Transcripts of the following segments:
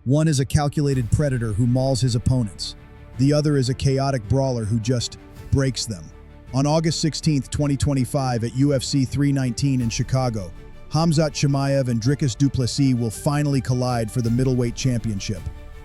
One is a calculated predator who mauls his opponents. The other is a chaotic brawler who just breaks them. On August 16, 2025 at UFC 319 in Chicago, Khamzat Chimaev and Dricus Du Plessis will finally collide for the Middleweight Championship.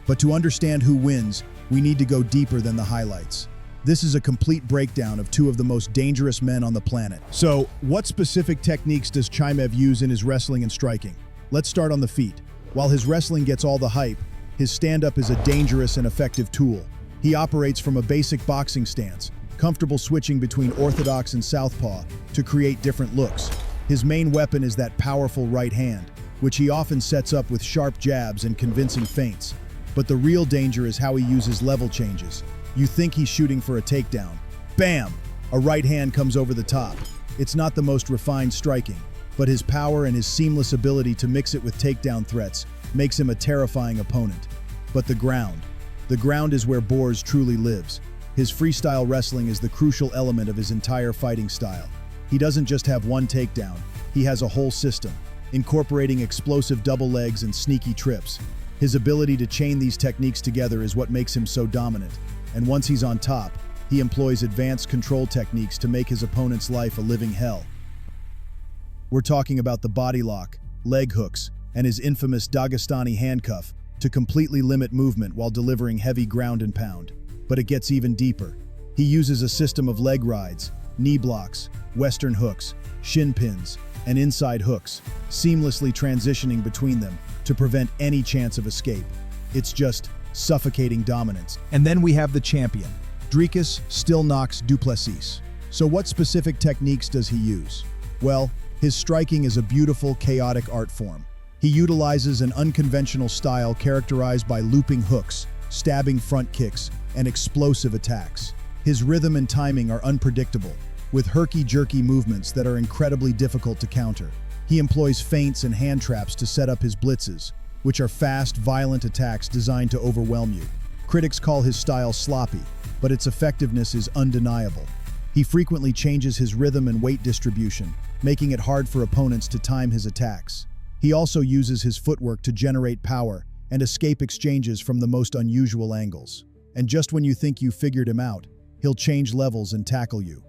But to understand who wins, we need to go deeper than the highlights. This is a complete breakdown of two of the most dangerous men on the planet. So, what specific techniques does Chimaev use in his wrestling and striking? Let's start on the feet. While his wrestling gets all the hype, his stand-up is a dangerous and effective tool. He operates from a basic boxing stance, comfortable switching between orthodox and southpaw to create different looks. His main weapon is that powerful right hand, which he often sets up with sharp jabs and convincing feints. But the real danger is how he uses level changes. You think he's shooting for a takedown. Bam! A right hand comes over the top. It's not the most refined striking, but his power and his seamless ability to mix it with takedown threats makes him a terrifying opponent. But the ground. The ground is where Boers truly lives. His freestyle wrestling is the crucial element of his entire fighting style. He doesn't just have one takedown, he has a whole system, incorporating explosive double legs and sneaky trips. His ability to chain these techniques together is what makes him so dominant. And once he's on top, he employs advanced control techniques to make his opponent's life a living hell. We're talking about the body lock, leg hooks, and his infamous Dagestani handcuff to completely limit movement while delivering heavy ground and pound. But it gets even deeper. He uses a system of leg rides, knee blocks, western hooks, shin pins, and inside hooks, seamlessly transitioning between them to prevent any chance of escape. It's just suffocating dominance. And then we have the champion. Dricus Du Plessis. So what specific techniques does he use? Well, his striking is a beautiful, chaotic art form. He utilizes an unconventional style characterized by looping hooks, stabbing front kicks, and explosive attacks. His rhythm and timing are unpredictable, with herky-jerky movements that are incredibly difficult to counter. He employs feints and hand traps to set up his blitzes, which are fast, violent attacks designed to overwhelm you. Critics call his style sloppy, but its effectiveness is undeniable. He frequently changes his rhythm and weight distribution, making it hard for opponents to time his attacks. He also uses his footwork to generate power and escape exchanges from the most unusual angles. And just when you think you figured him out, he'll change levels and tackle you.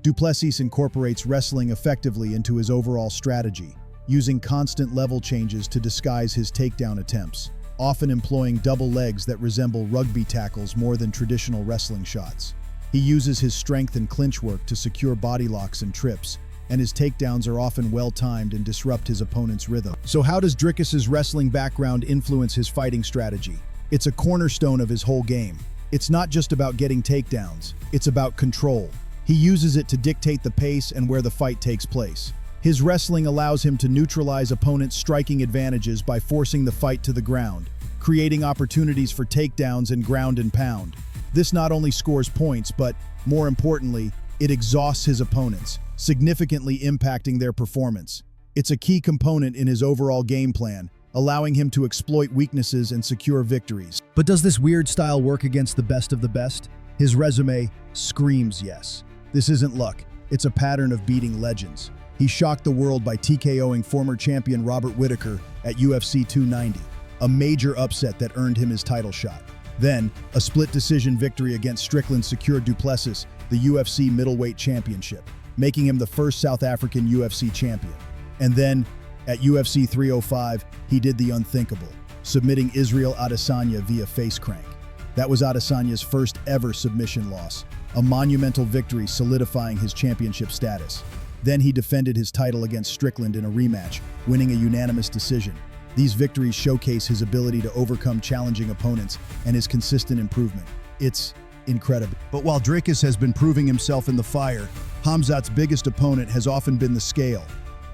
Du Plessis incorporates wrestling effectively into his overall strategy, using constant level changes to disguise his takedown attempts, often employing double legs that resemble rugby tackles more than traditional wrestling shots. He uses his strength and clinch work to secure body locks and trips, and his takedowns are often well-timed and disrupt his opponent's rhythm. So how does Dricus's wrestling background influence his fighting strategy? It's a cornerstone of his whole game. It's not just about getting takedowns, it's about control. He uses it to dictate the pace and where the fight takes place. His wrestling allows him to neutralize opponents' striking advantages by forcing the fight to the ground, creating opportunities for takedowns and ground and pound. This not only scores points, but, more importantly, it exhausts his opponents, significantly impacting their performance. It's a key component in his overall game plan, allowing him to exploit weaknesses and secure victories. But does this weird style work against the best of the best? His resume screams yes. This isn't luck, it's a pattern of beating legends. He shocked the world by TKOing former champion Robert Whittaker at UFC 290, a major upset that earned him his title shot. Then, a split decision victory against Strickland secured Du Plessis the UFC Middleweight Championship, making him the first South African UFC champion. And then, at UFC 305, he did the unthinkable, submitting Israel Adesanya via face crank. That was Adesanya's first ever submission loss, a monumental victory solidifying his championship status. Then he defended his title against Strickland in a rematch, winning a unanimous decision. These victories showcase his ability to overcome challenging opponents and his consistent improvement. It's incredible. But while Dricus has been proving himself in the fire, Khamzat's biggest opponent has often been the scale.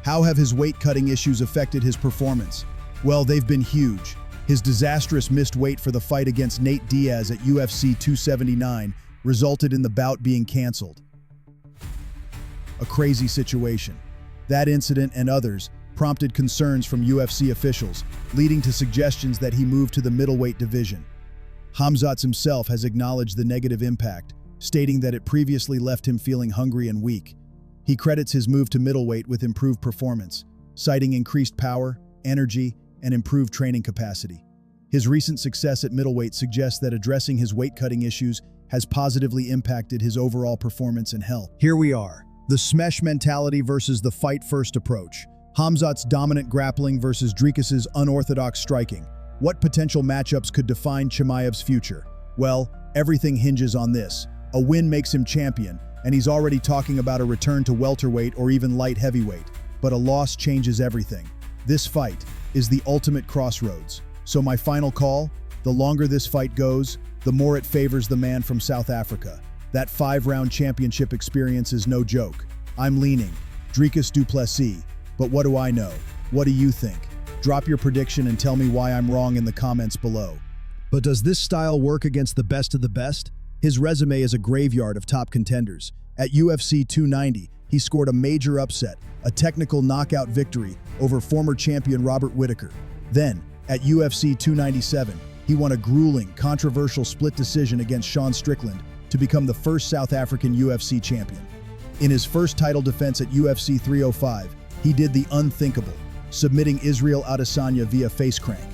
How have his weight-cutting issues affected his performance? Well, they've been huge. His disastrous missed weight for the fight against Nate Diaz at UFC 279 resulted in the bout being canceled. A crazy situation. That incident and others prompted concerns from UFC officials, leading to suggestions that he move to the middleweight division. Khamzat himself has acknowledged the negative impact, stating that it previously left him feeling hungry and weak. He credits his move to middleweight with improved performance, citing increased power, energy, and improved training capacity. His recent success at middleweight suggests that addressing his weight-cutting issues has positively impacted his overall performance and health. Here we are, the Smesh mentality versus the fight-first approach. Khamzat's dominant grappling versus Dricus's unorthodox striking. What potential matchups could define Chimaev's future? Well, everything hinges on this. A win makes him champion, and he's already talking about a return to welterweight or even light heavyweight. But a loss changes everything. This fight is the ultimate crossroads. So my final call, the longer this fight goes, the more it favors the man from South Africa. That 5-round championship experience is no joke. I'm leaning Dricus Du Plessis, but what do I know? What do you think? Drop your prediction and tell me why I'm wrong in the comments below. But does this style work against the best of the best? His resume is a graveyard of top contenders. At UFC 290, he scored a major upset, a technical knockout victory over former champion Robert Whittaker. Then, at UFC 297, he won a grueling, controversial split decision against Sean Strickland to become the first South African UFC champion. In his first title defense at UFC 305, he did the unthinkable, submitting Israel Adesanya via face crank.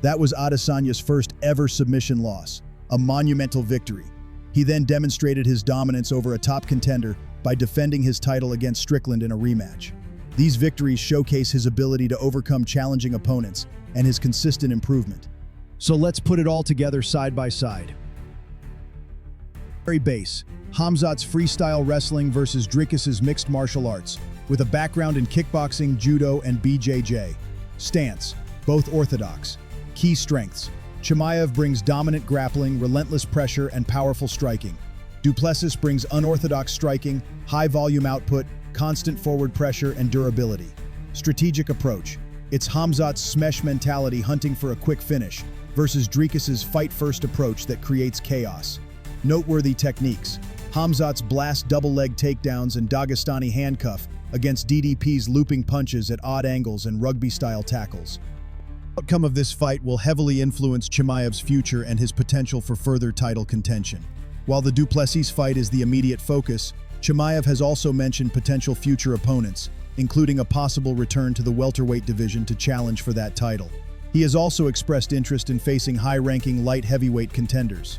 That was Adesanya's first ever submission loss, a monumental victory. He then demonstrated his dominance over a top contender by defending his title against Strickland in a rematch. These victories showcase his ability to overcome challenging opponents and his consistent improvement. So let's put it all together side by side. Very base, Khamzat's freestyle wrestling versus Dricus's mixed martial arts, with a background in kickboxing, judo, and BJJ. Stance, both orthodox. Key strengths, Chimaev brings dominant grappling, relentless pressure, and powerful striking. Du Plessis brings unorthodox striking, high volume output, constant forward pressure, and durability. Strategic approach, it's Khamzat's Smesh mentality hunting for a quick finish versus Dricus's fight-first approach that creates chaos. Noteworthy techniques, Khamzat's blast double-leg takedowns and Dagestani handcuff against DDP's looping punches at odd angles and rugby-style tackles. The outcome of this fight will heavily influence Chimaev's future and his potential for further title contention. While the Du Plessis fight is the immediate focus, Chimaev has also mentioned potential future opponents, including a possible return to the welterweight division to challenge for that title. He has also expressed interest in facing high-ranking light heavyweight contenders.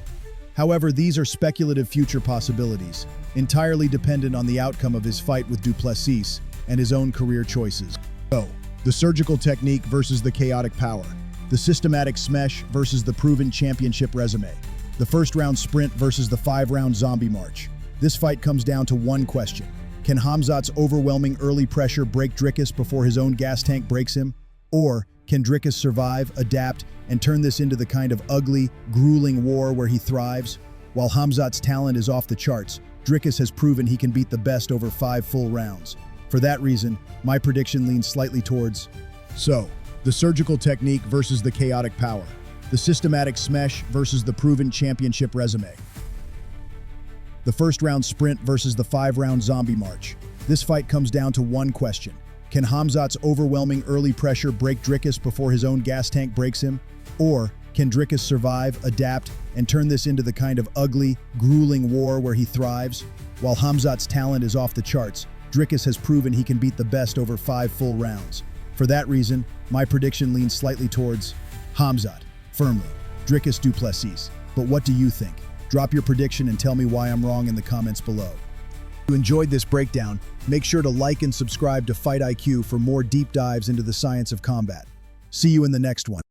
However, these are speculative future possibilities, entirely dependent on the outcome of his fight with Du Plessis and his own career choices. So, the surgical technique versus the chaotic power. The systematic Smesh versus the proven championship resume. The first-round sprint versus the 5-round zombie march. This fight comes down to one question. Can Khamzat's overwhelming early pressure break Dricus before his own gas tank breaks him? Or can Dricus survive, adapt, and turn this into the kind of ugly, grueling war where he thrives? While Khamzat's talent is off the charts, Dricus has proven he can beat the best over 5 full rounds. For that reason, my prediction leans slightly towards... So, the surgical technique versus the chaotic power. The systematic Smesh versus the proven championship resume. The first-round sprint versus the 5-round zombie march. This fight comes down to one question. Can Khamzat's overwhelming early pressure break Dricus before his own gas tank breaks him? Or can Dricus survive, adapt, and turn this into the kind of ugly, grueling war where he thrives? While Khamzat's talent is off the charts, Dricus has proven he can beat the best over 5 full rounds. For that reason, my prediction leans slightly towards Khamzat, firmly, Dricus Du Plessis. But what do you think? Drop your prediction and tell me why I'm wrong in the comments below. If you enjoyed this breakdown, make sure to like and subscribe to Fight IQ for more deep dives into the science of combat. See you in the next one.